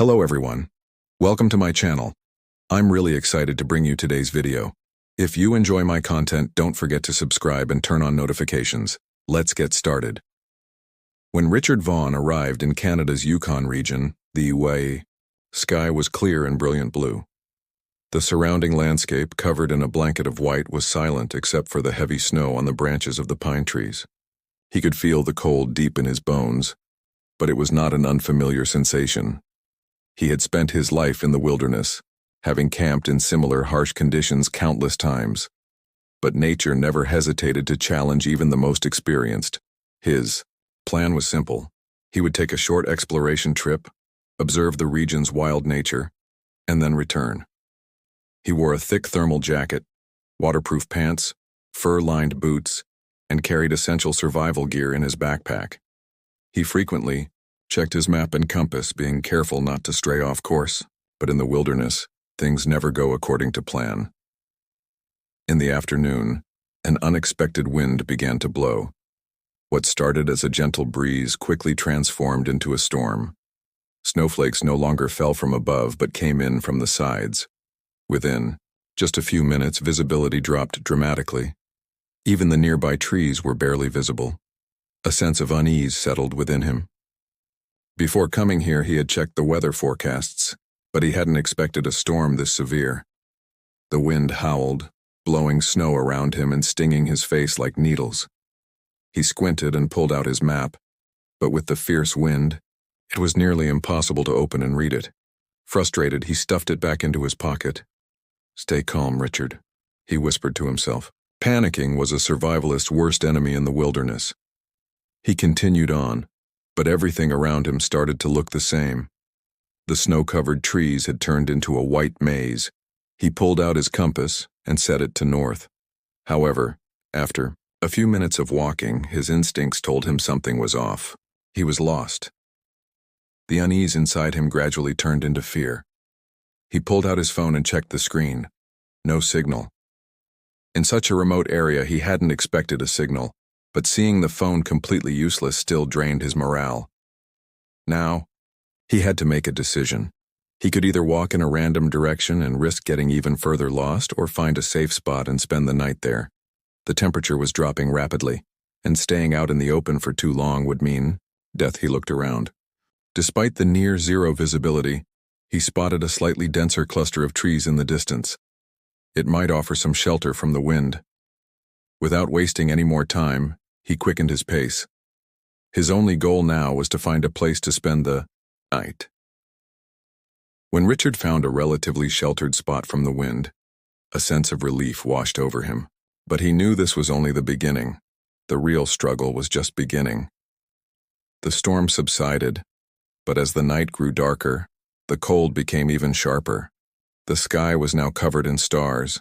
Hello everyone. Welcome to my channel. I'm really excited to bring you today's video. If you enjoy my content, don't forget to subscribe and turn on notifications. Let's get started. When Richard Vaughan arrived in Canada's Yukon region, the sky was clear and brilliant blue. The surrounding landscape, covered in a blanket of white, was silent except for the heavy snow on the branches of the pine trees. He could feel the cold deep in his bones, but it was not an unfamiliar sensation. He had spent his life in the wilderness, having camped in similar harsh conditions countless times. But nature never hesitated to challenge even the most experienced. His plan was simple. He would take a short exploration trip, observe the region's wild nature, and then return. He wore a thick thermal jacket, waterproof pants, fur-lined boots, and carried essential survival gear in his backpack. He frequently checked his map and compass, being careful not to stray off course, but in the wilderness, things never go according to plan. In the afternoon, an unexpected wind began to blow. What started as a gentle breeze quickly transformed into a storm. Snowflakes no longer fell from above but came in from the sides. Within just a few minutes, visibility dropped dramatically. Even the nearby trees were barely visible. A sense of unease settled within him. Before coming here, he had checked the weather forecasts, but he hadn't expected a storm this severe. The wind howled, blowing snow around him and stinging his face like needles. He squinted and pulled out his map, but with the fierce wind, it was nearly impossible to open and read it. Frustrated, he stuffed it back into his pocket. "Stay calm, Richard," he whispered to himself. Panicking was a survivalist's worst enemy in the wilderness. He continued on, but everything around him started to look the same. The snow-covered trees had turned into a white maze. He pulled out his compass and set it to north. However, after a few minutes of walking, his instincts told him something was off. He was lost. The unease inside him gradually turned into fear. He pulled out his phone and checked the screen. No signal. In such a remote area, he hadn't expected a signal, but seeing the phone completely useless still drained his morale. Now, he had to make a decision. He could either walk in a random direction and risk getting even further lost, or find a safe spot and spend the night there. The temperature was dropping rapidly, and staying out in the open for too long would mean death. He looked around. Despite the near-zero visibility, he spotted a slightly denser cluster of trees in the distance. It might offer some shelter from the wind. Without wasting any more time, he quickened his pace. His only goal now was to find a place to spend the night. When Richard found a relatively sheltered spot from the wind, a sense of relief washed over him. But he knew this was only the beginning. The real struggle was just beginning. The storm subsided, but as the night grew darker, the cold became even sharper. The sky was now covered in stars,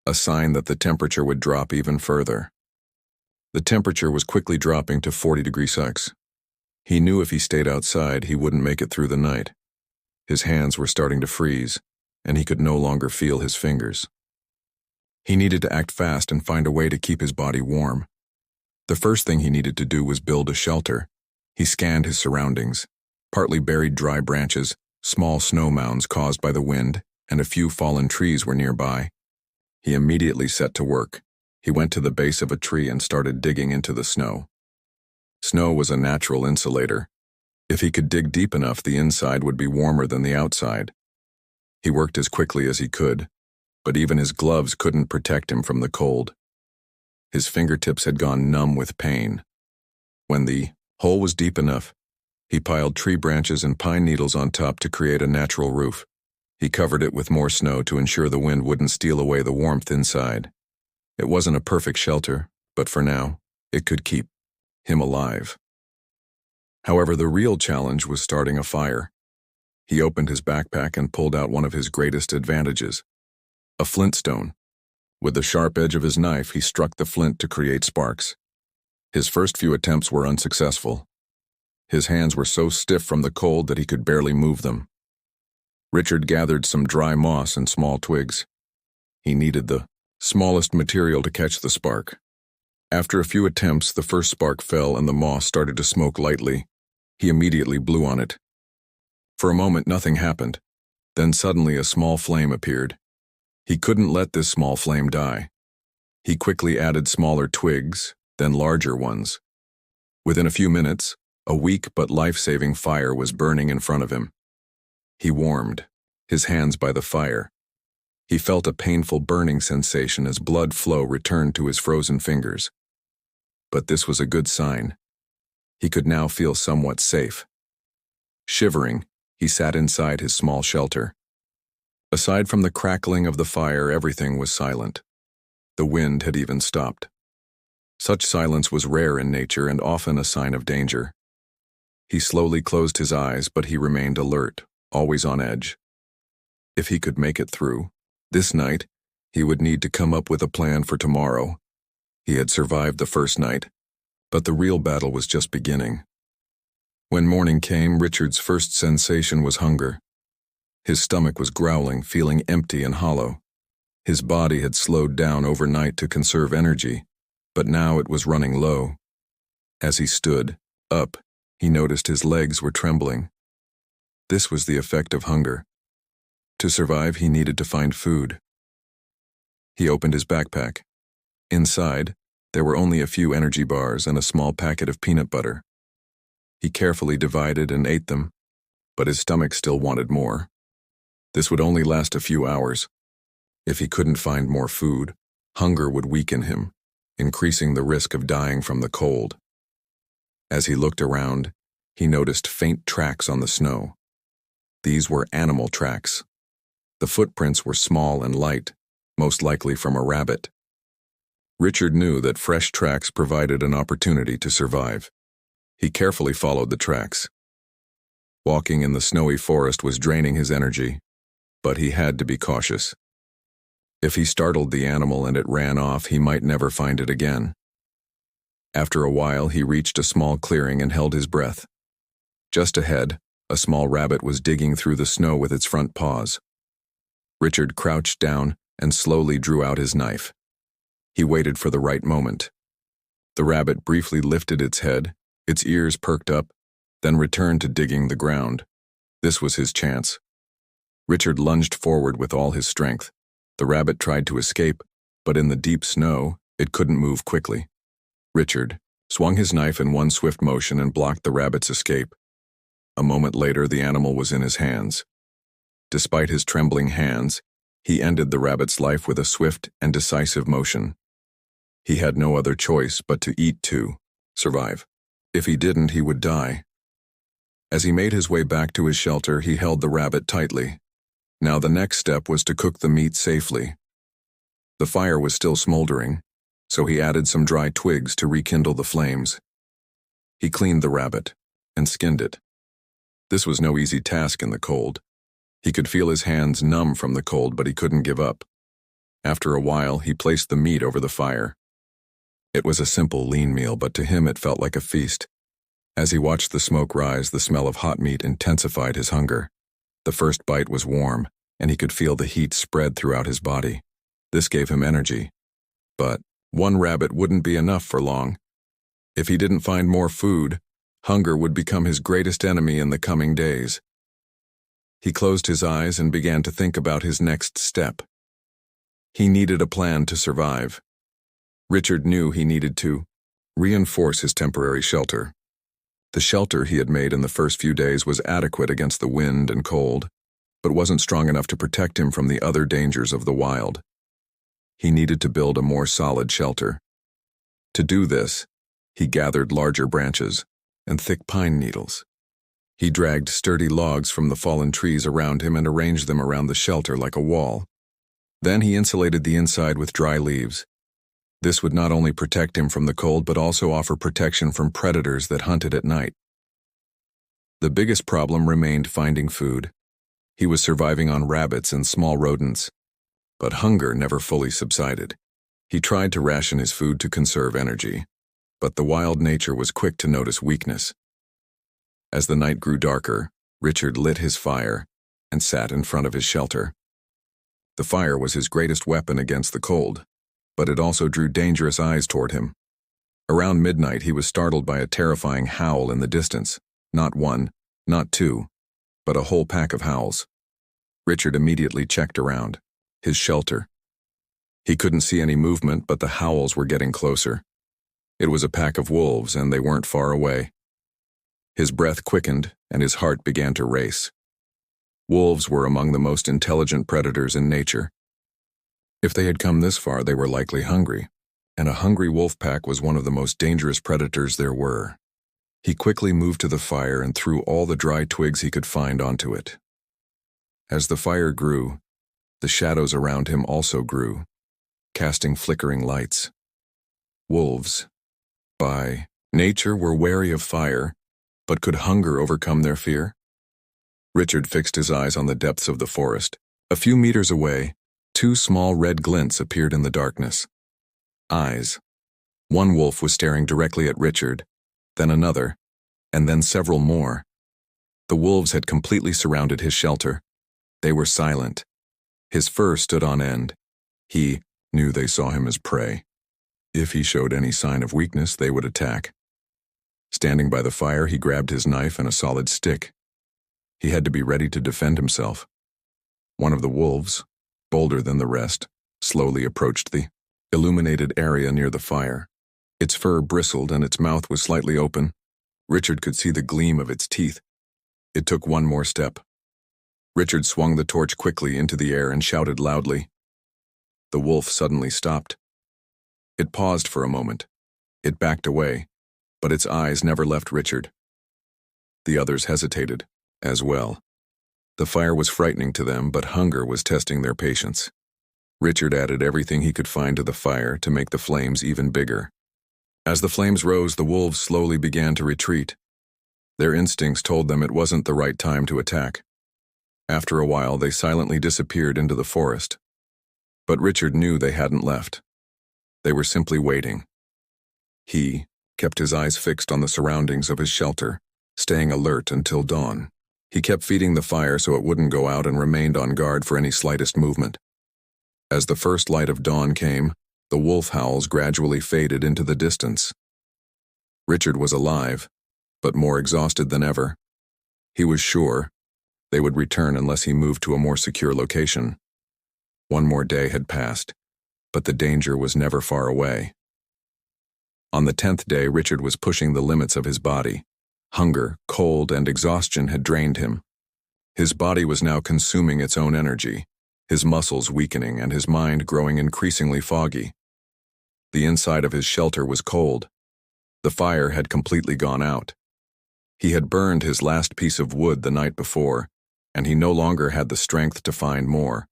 a sign that the temperature would drop even further. The temperature was quickly dropping to 40 degrees Celsius. He knew if he stayed outside, he wouldn't make it through the night. His hands were starting to freeze, and he could no longer feel his fingers. He needed to act fast and find a way to keep his body warm. The first thing he needed to do was build a shelter. He scanned his surroundings. Partly buried dry branches, small snow mounds caused by the wind, and a few fallen trees were nearby. He immediately set to work. He went to the base of a tree and started digging into the snow. Snow was a natural insulator. If he could dig deep enough, the inside would be warmer than the outside. He worked as quickly as he could, but even his gloves couldn't protect him from the cold. His fingertips had gone numb with pain. When the hole was deep enough, he piled tree branches and pine needles on top to create a natural roof. He covered it with more snow to ensure the wind wouldn't steal away the warmth inside. It wasn't a perfect shelter, but for now, it could keep him alive. However, the real challenge was starting a fire. He opened his backpack and pulled out one of his greatest advantages, a flint stone. With the sharp edge of his knife, he struck the flint to create sparks. His first few attempts were unsuccessful. His hands were so stiff from the cold that he could barely move them. Richard gathered some dry moss and small twigs. He needed the smallest material to catch the spark. After a few attempts, the first spark fell and the moss started to smoke lightly. He immediately blew on it. For a moment, nothing happened. Then suddenly a small flame appeared. He couldn't let this small flame die. He quickly added smaller twigs, then larger ones. Within a few minutes, a weak but life-saving fire was burning in front of him. He warmed, his hands by the fire. He felt a painful burning sensation as blood flow returned to his frozen fingers. But this was a good sign. He could now feel somewhat safe. Shivering, he sat inside his small shelter. Aside from the crackling of the fire, everything was silent. The wind had even stopped. Such silence was rare in nature and often a sign of danger. He slowly closed his eyes, but he remained alert, always on edge. If he could make it through this night, he would need to come up with a plan for tomorrow. He had survived the first night, but the real battle was just beginning. When morning came, Richard's first sensation was hunger. His stomach was growling, feeling empty and hollow. His body had slowed down overnight to conserve energy, but now it was running low. As he stood up, he noticed his legs were trembling. This was the effect of hunger. To survive, he needed to find food. He opened his backpack. Inside, there were only a few energy bars and a small packet of peanut butter. He carefully divided and ate them, but his stomach still wanted more. This would only last a few hours. If he couldn't find more food, hunger would weaken him, increasing the risk of dying from the cold. As he looked around, he noticed faint tracks on the snow. These were animal tracks. The footprints were small and light, most likely from a rabbit. Richard knew that fresh tracks provided an opportunity to survive. He carefully followed the tracks. Walking in the snowy forest was draining his energy, but he had to be cautious. If he startled the animal and it ran off, he might never find it again. After a while, he reached a small clearing and held his breath. Just ahead, a small rabbit was digging through the snow with its front paws. Richard crouched down and slowly drew out his knife. He waited for the right moment. The rabbit briefly lifted its head, its ears perked up, then returned to digging the ground. This was his chance. Richard lunged forward with all his strength. The rabbit tried to escape, but in the deep snow, it couldn't move quickly. Richard swung his knife in one swift motion and blocked the rabbit's escape. A moment later, the animal was in his hands. Despite his trembling hands, he ended the rabbit's life with a swift and decisive motion. He had no other choice but to eat to survive. If he didn't, he would die. As he made his way back to his shelter, he held the rabbit tightly. Now the next step was to cook the meat safely. The fire was still smoldering, so he added some dry twigs to rekindle the flames. He cleaned the rabbit and skinned it. This was no easy task in the cold. He could feel his hands numb from the cold, but he couldn't give up. After a while, he placed the meat over the fire. It was a simple, lean meal, but to him it felt like a feast. As he watched the smoke rise, the smell of hot meat intensified his hunger. The first bite was warm, and he could feel the heat spread throughout his body. This gave him energy. But one rabbit wouldn't be enough for long. If he didn't find more food, hunger would become his greatest enemy in the coming days. He closed his eyes and began to think about his next step. He needed a plan to survive. Richard knew he needed to reinforce his temporary shelter. The shelter he had made in the first few days was adequate against the wind and cold, but wasn't strong enough to protect him from the other dangers of the wild. He needed to build a more solid shelter. To do this, he gathered larger branches and thick pine needles. He dragged sturdy logs from the fallen trees around him and arranged them around the shelter like a wall. Then he insulated the inside with dry leaves. This would not only protect him from the cold, but also offer protection from predators that hunted at night. The biggest problem remained finding food. He was surviving on rabbits and small rodents, but hunger never fully subsided. He tried to ration his food to conserve energy, but the wild nature was quick to notice weakness. As the night grew darker, Richard lit his fire and sat in front of his shelter. The fire was his greatest weapon against the cold, but it also drew dangerous eyes toward him. Around midnight, he was startled by a terrifying howl in the distance. Not one, not two, but a whole pack of howls. Richard immediately checked around. His shelter. He couldn't see any movement, but the howls were getting closer. It was a pack of wolves, and they weren't far away. His breath quickened, and his heart began to race. Wolves were among the most intelligent predators in nature. If they had come this far, they were likely hungry, and a hungry wolf pack was one of the most dangerous predators there were. He quickly moved to the fire and threw all the dry twigs he could find onto it. As the fire grew, the shadows around him also grew, casting flickering lights. Wolves, by nature, were wary of fire, but could hunger overcome their fear? Richard fixed his eyes on the depths of the forest. A few meters away, two small red glints appeared in the darkness. Eyes. One wolf was staring directly at Richard, then another, and then several more. The wolves had completely surrounded his shelter. They were silent. His fur stood on end. He knew they saw him as prey. If he showed any sign of weakness, they would attack. Standing by the fire, he grabbed his knife and a solid stick. He had to be ready to defend himself. One of the wolves, bolder than the rest, slowly approached the illuminated area near the fire. Its fur bristled and its mouth was slightly open. Richard could see the gleam of its teeth. It took one more step. Richard swung the torch quickly into the air and shouted loudly. The wolf suddenly stopped. It paused for a moment. It backed away, but its eyes never left Richard. The others hesitated, as well. The fire was frightening to them, but hunger was testing their patience. Richard added everything he could find to the fire to make the flames even bigger. As the flames rose, the wolves slowly began to retreat. Their instincts told them it wasn't the right time to attack. After a while, they silently disappeared into the forest. But Richard knew they hadn't left. They were simply waiting. He kept his eyes fixed on the surroundings of his shelter, staying alert until dawn. He kept feeding the fire so it wouldn't go out and remained on guard for any slightest movement. As the first light of dawn came, the wolf howls gradually faded into the distance. Richard was alive, but more exhausted than ever. He was sure they would return unless he moved to a more secure location. One more day had passed, but the danger was never far away. On the 10th day, Richard was pushing the limits of his body. Hunger, cold, and exhaustion had drained him. His body was now consuming its own energy, his muscles weakening and his mind growing increasingly foggy. The inside of his shelter was cold. The fire had completely gone out. He had burned his last piece of wood the night before, and he no longer had the strength to find more.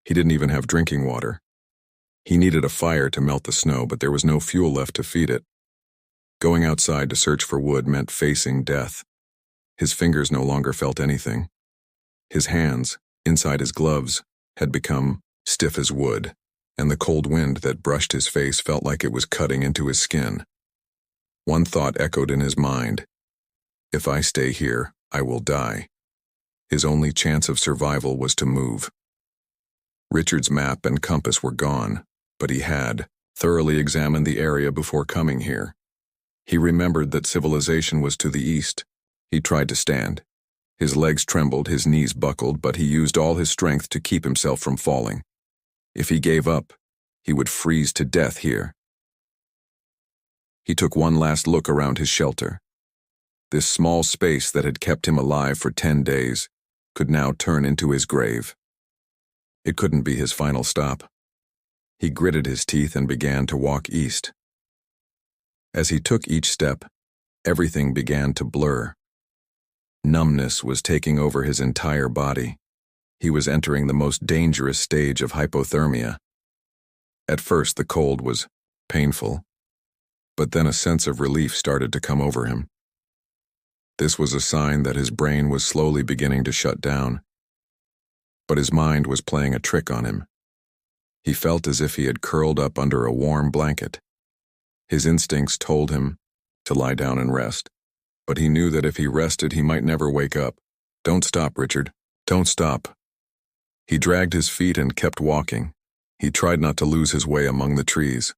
He didn't even have drinking water. He needed a fire to melt the snow, but there was no fuel left to feed it. Going outside to search for wood meant facing death. His fingers no longer felt anything. His hands, inside his gloves, had become stiff as wood, and the cold wind that brushed his face felt like it was cutting into his skin. One thought echoed in his mind. If I stay here, I will die. His only chance of survival was to move. Richard's map and compass were gone, but he had thoroughly examined the area before coming here. He remembered that civilization was to the east. He tried to stand. His legs trembled, his knees buckled, but he used all his strength to keep himself from falling. If he gave up, he would freeze to death here. He took one last look around his shelter. This small space that had kept him alive for 10 days could now turn into his grave. It couldn't be his final stop. He gritted his teeth and began to walk east. As he took each step, everything began to blur. Numbness was taking over his entire body. He was entering the most dangerous stage of hypothermia. At first, the cold was painful, but then a sense of relief started to come over him. This was a sign that his brain was slowly beginning to shut down. But his mind was playing a trick on him. He felt as if he had curled up under a warm blanket. His instincts told him to lie down and rest, but he knew that if he rested, he might never wake up. Don't stop, Richard. Don't stop. He dragged his feet and kept walking. He tried not to lose his way among the trees.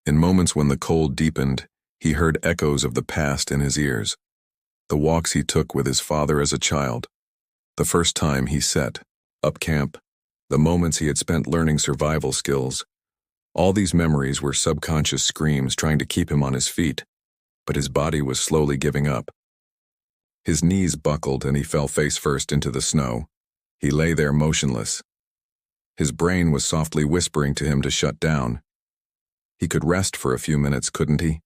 In moments when the cold deepened, he heard echoes of the past in his ears. The walks he took with his father as a child, The first time he set up camp, the moments he had spent learning survival skills. All these memories were subconscious screams trying to keep him on his feet, but his body was slowly giving up. His knees buckled and he fell face first into the snow. He lay there motionless. His brain was softly whispering to him to shut down. He could rest for a few minutes, couldn't he?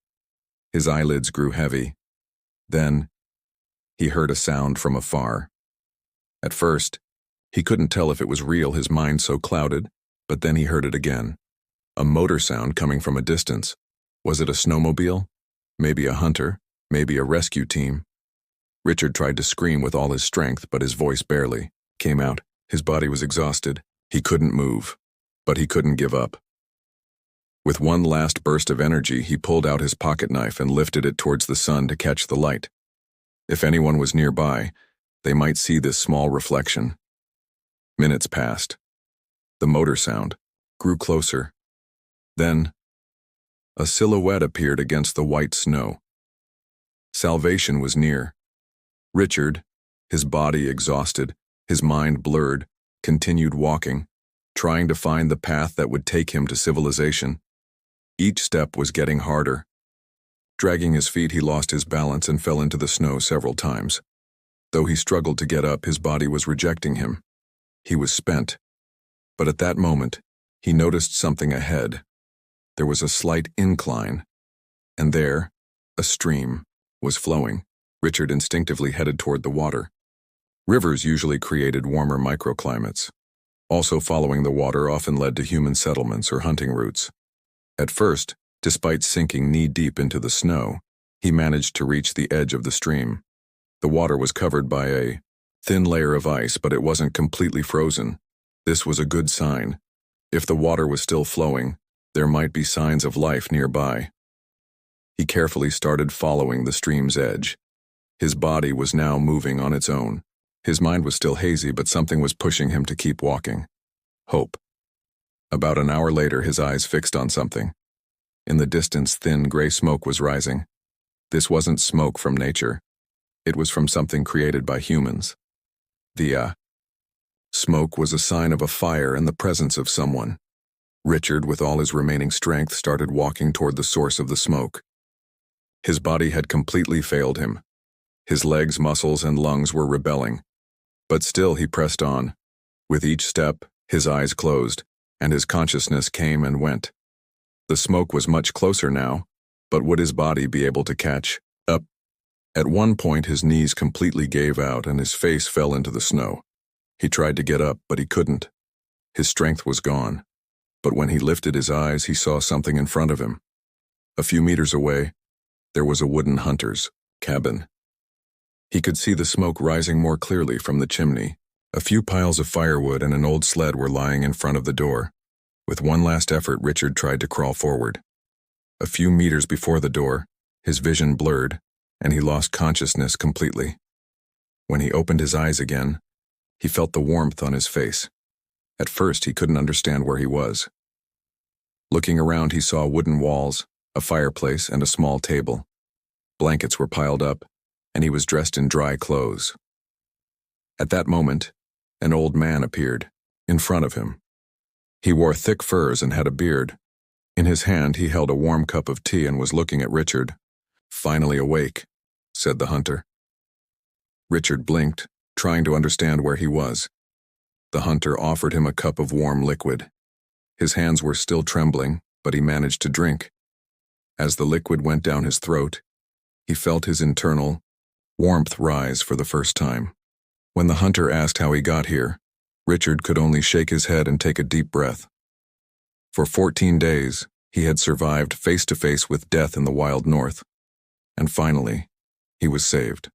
His eyelids grew heavy. Then, he heard a sound from afar. At first, he couldn't tell if it was real, his mind so clouded, but then he heard it again. A motor sound coming from a distance. Was it a snowmobile? Maybe a hunter? Maybe a rescue team? Richard tried to scream with all his strength, but his voice barely came out. His body was exhausted. He couldn't move, but he couldn't give up. With one last burst of energy, he pulled out his pocket knife and lifted it towards the sun to catch the light. If anyone was nearby, they might see this small reflection. Minutes passed. The motor sound grew closer. Then, a silhouette appeared against the white snow. Salvation was near. Richard, his body exhausted, his mind blurred, continued walking, trying to find the path that would take him to civilization. Each step was getting harder. Dragging his feet, he lost his balance and fell into the snow several times. Though he struggled to get up, his body was rejecting him. He was spent. But at that moment, he noticed something ahead. There was a slight incline, and there, a stream was flowing. Richard instinctively headed toward the water. Rivers usually created warmer microclimates. Also, following the water often led to human settlements or hunting routes. At first, despite sinking knee-deep into the snow, he managed to reach the edge of the stream. The water was covered by a thin layer of ice, but it wasn't completely frozen. This was a good sign. If the water was still flowing, there might be signs of life nearby. He carefully started following the stream's edge. His body was now moving on its own. His mind was still hazy, but something was pushing him to keep walking. Hope. About an hour later, his eyes fixed on something. In the distance, thin gray smoke was rising. This wasn't smoke from nature. It was from something created by humans. The smoke was a sign of a fire and the presence of someone. Richard, with all his remaining strength, started walking toward the source of the smoke. His body had completely failed him. His legs, muscles, and lungs were rebelling. But still he pressed on. With each step, his eyes closed, and his consciousness came and went. The smoke was much closer now, but would his body be able to catch up? At one point, his knees completely gave out and his face fell into the snow. He tried to get up, but he couldn't. His strength was gone. But when he lifted his eyes, he saw something in front of him. A few meters away, there was a wooden hunter's cabin. He could see the smoke rising more clearly from the chimney. A few piles of firewood and an old sled were lying in front of the door. With one last effort, Richard tried to crawl forward. A few meters before the door, his vision blurred, and he lost consciousness completely. When he opened his eyes again, he felt the warmth on his face. At first, he couldn't understand where he was. Looking around, he saw wooden walls, a fireplace, and a small table. Blankets were piled up, and he was dressed in dry clothes. At that moment, an old man appeared, in front of him. He wore thick furs and had a beard. In his hand, he held a warm cup of tea and was looking at Richard. "Finally awake," said the hunter. Richard blinked, trying to understand where he was. The hunter offered him a cup of warm liquid. His hands were still trembling, but he managed to drink. As the liquid went down his throat, he felt his internal warmth rise for the first time. When the hunter asked how he got here, Richard could only shake his head and take a deep breath. For 14 days, he had survived face to face with death in the wild north. And finally, he was saved.